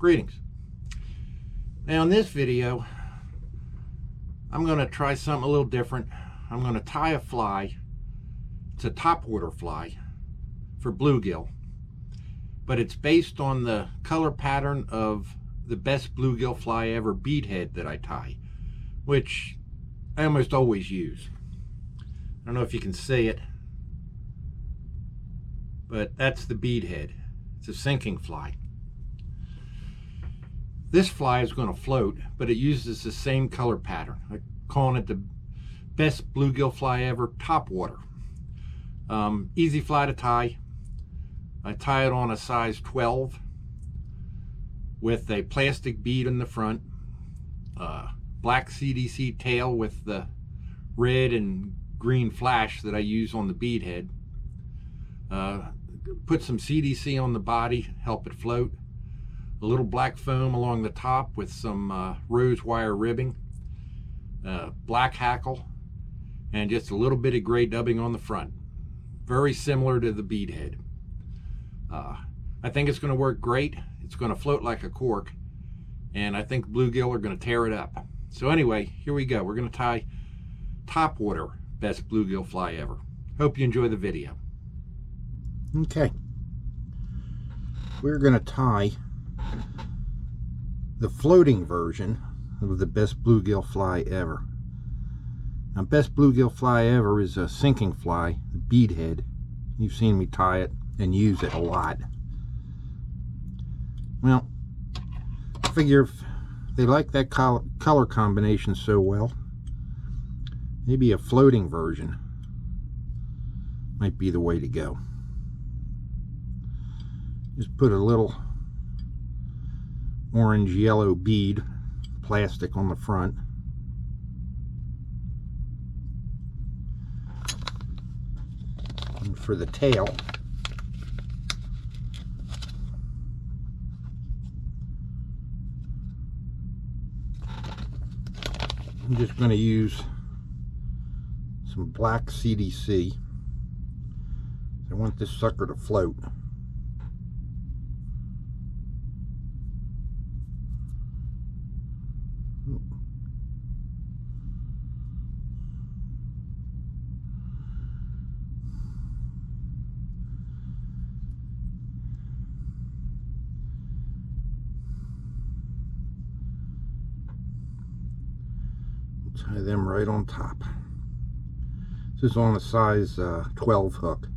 Greetings. Now in this video, I'm going to try something a little different. I'm going to tie a fly. It's a topwater fly for bluegill, but it's based on the color pattern of the best Bluegill Fly Ever Bead Head that I tie, which I almost always use. I don't know if you can see it, but that's the Bead Head. It's a sinking fly. This fly is going to float, but it uses the same color pattern. I'm calling it the best Bluegill Fly Ever topwater. Easy fly to tie. I tie it on a size 12 with a plastic bead in the front, black CDC tail with the red and green flash that I use on the Bead Head. Put some CDC on the body, help it float. A little black foam along the top with some rose wire ribbing, black hackle, and just a little bit of gray dubbing on the front. Very similar to the Bead Head. I think it's going to work great. It's going to float like a cork, and I think bluegill are going to tear it up. So anyway, here we go. We're going to tie topwater best Bluegill Fly Ever. Hope you enjoy the video. Okay. We're going to tie the floating version of the best Bluegill Fly Ever. Now, best Bluegill Fly Ever is a sinking fly, the Bead Head. You've seen me tie it and use it a lot. Well, I figure if they like that color combination so well, maybe a floating version might be the way to go. Just put a little orange yellow bead plastic on the front. And for the tail, I'm just going to use some black CDC. I want this sucker to float. Tie them right on top. This is on a size 12 hook.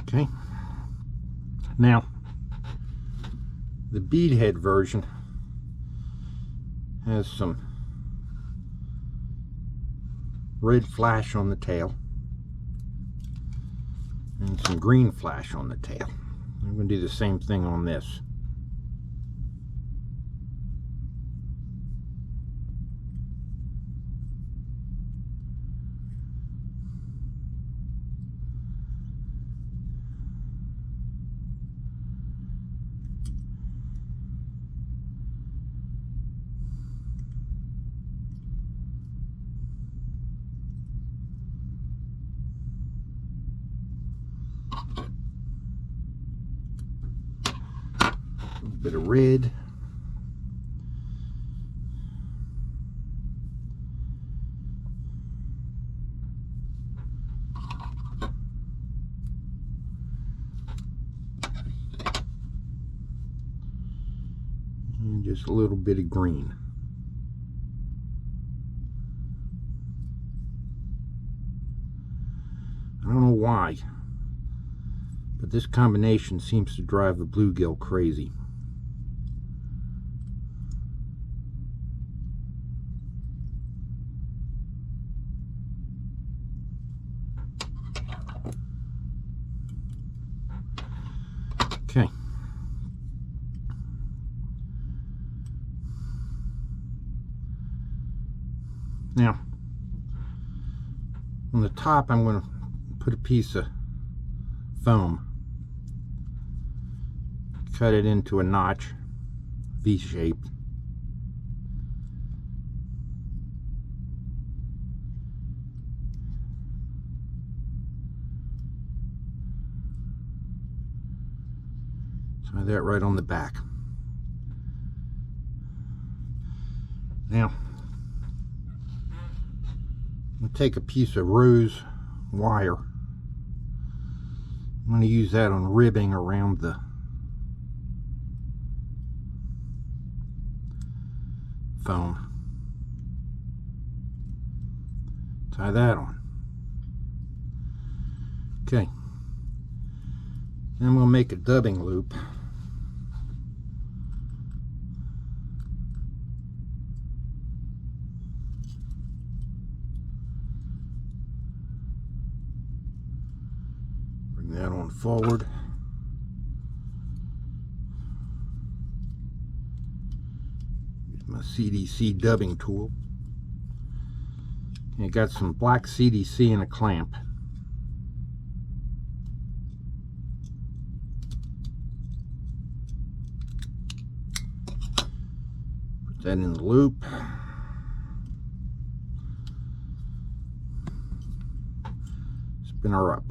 Okay. Now, the Bead Head version has some red flash on the tail and some green flash on the tail. I'm going to do the same thing on this. Bit of red. And just a little bit of green. I don't know why, but this combination seems to drive the bluegill crazy. Okay. Now, on the top, I'm going to put a piece of foam, cut it into a notch, V-shaped, Tie that right on the back. Now, I'm going to take a piece of rose wire. I'm going to use that on ribbing around the foam. Tie that on. Okay. Then we'll make a dubbing loop. Bring that on forward. Use my CDC dubbing tool. And got some black CDC and a clamp. Put that in the loop. Spin her up.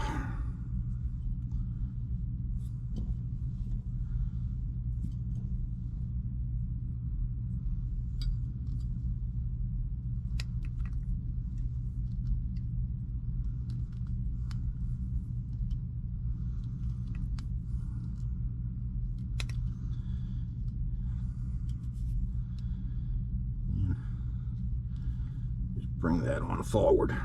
Bring that on forward.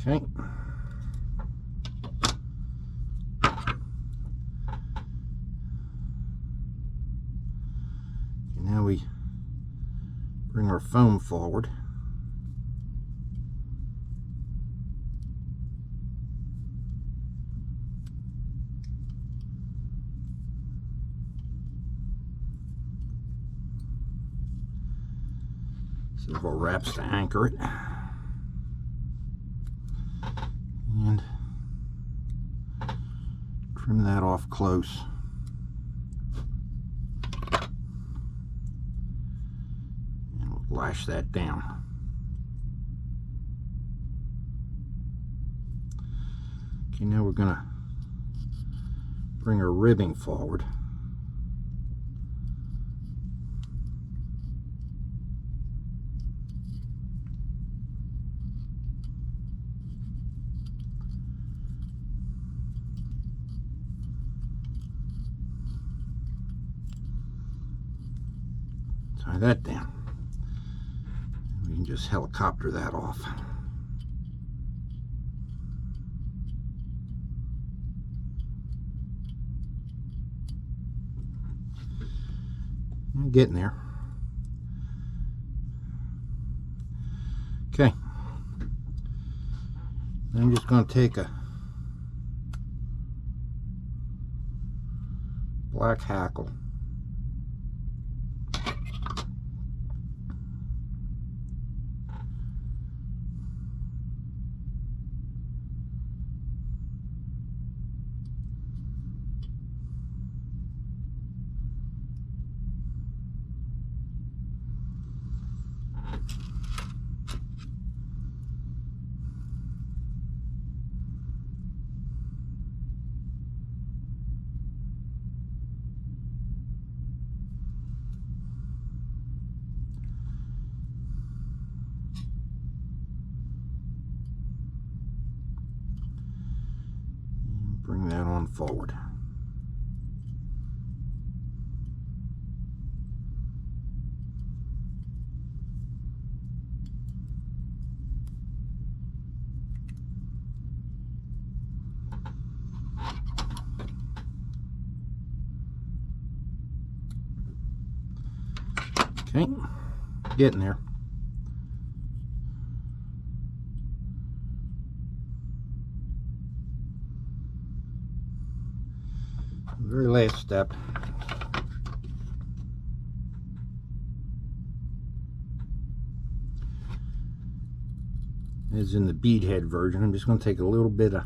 Okay. Now we bring our foam forward. Several wraps to anchor it. And trim that off close. Lash that down. Okay, now we're going to bring our ribbing forward. Tie that down. We can just helicopter that off. I'm getting there. Okay. I'm just going to take a black hackle. Bring that on forward. Okay, getting there. Very last step. as in the Bead Head version. I'm just going to take a little bit of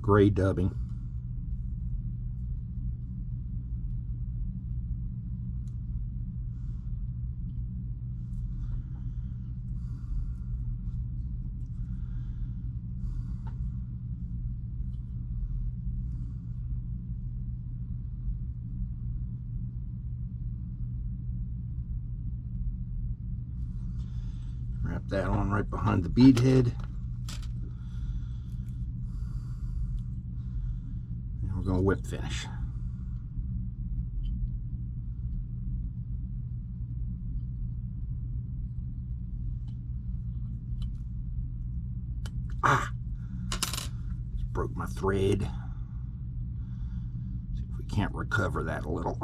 gray dubbing. Wrap that on right behind the bead head. And we're going to whip finish. Ah! Just broke my thread. See if we can't recover that a little.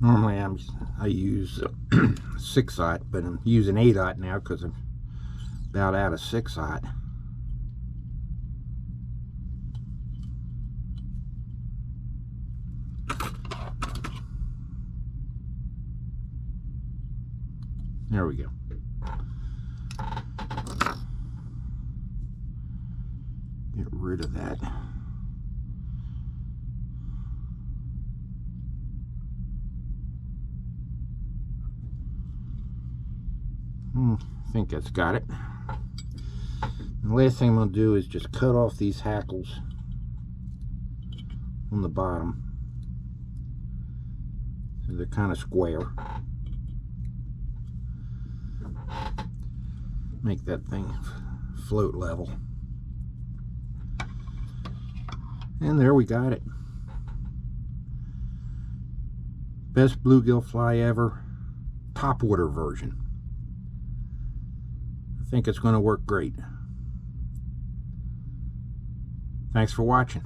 Normally I use 6/0, but I'm using 8/0 now because I'm about out of 6/0. There we go. Get rid of that. I think that's got it. The last thing I'm going to do is just cut off these hackles on the bottom. So they're kind of square. Make that thing float level. And there we got it. Best bluegill fly ever, topwater version. I think it's going to work great. Thanks for watching.